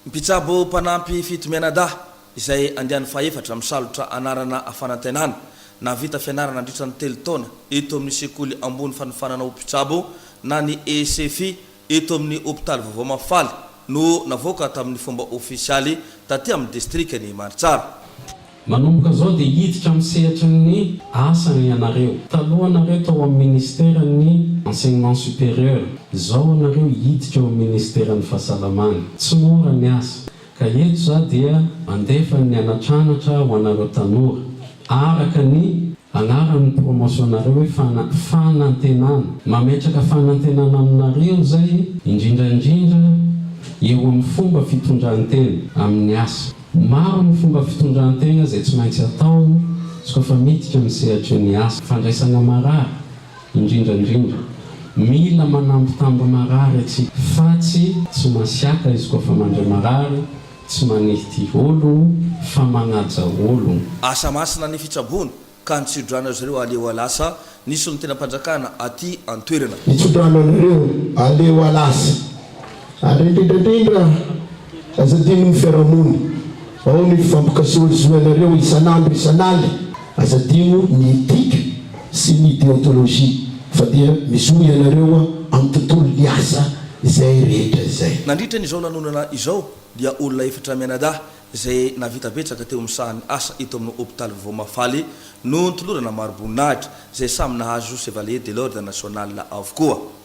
Mpitsabo panampy fito mianadahy izay andiany faefatra misalotra anarana afanantenana na vita fianarana andritra ny telo taona eto amin'ny sekoly ambony fanofanana Mpitsabo na ny ECFI eto amin'ny hôpitaly Vaovao Mafaly no navoaka tamin'ny fomba ofisialy taty amin'ny distrikany Maritsara. Manomboka zao dia hiditra misehatra ny asany ianareo. Taloha anareo tao amin'ny ministèren'ny enseignement supérieur, zao anareo hiditra ao amin'ny ministèren'ny fahasalamana. Tsy mora ny asa. Ka eto za dia mandefa ny anatranatra ho anareo tanora. Araka ny anaran'ny promotionareo hoe fanantenana. Mametraka fanantenana aminareo zay indrindrandrindra eo amin'ny fomba fitondrantena amin'ny asa. Maro ny fomba fitondrantena zay tsy maintsy atao izy koa fa miditra misehatra ny asa. Fandraisana marary indrindrandrindra. Mila manambitamby marary atsika fa tsy masiaka izy koa fa mandray marary, tsy manety ologno fa manaja ologno. Asa masina ny fitsaboana ka nitsodrano zareo aleo alasa nisy ny tena mpanjakana aty antoerana. Nitsodrano anareo aleo alasa ary indrindrandrindra azadino ny fiarahamony ao ny fampikasozoanareo isanandro azadino ny etika sy ny deontolojia fa dia mizohy ianareo amin'ny tontolo ny asa izay rehetra izay. Nandritra n'izao lanonana izao dia olona efatra mianadahy izay navita betsaka teo amin'ny sahan'ny asa eto amin'ny hôpitaly Vaovao Mafaly no nitolorana maro voninahitra izay samy nahazo Chevalier de l'Ordre National avokoa.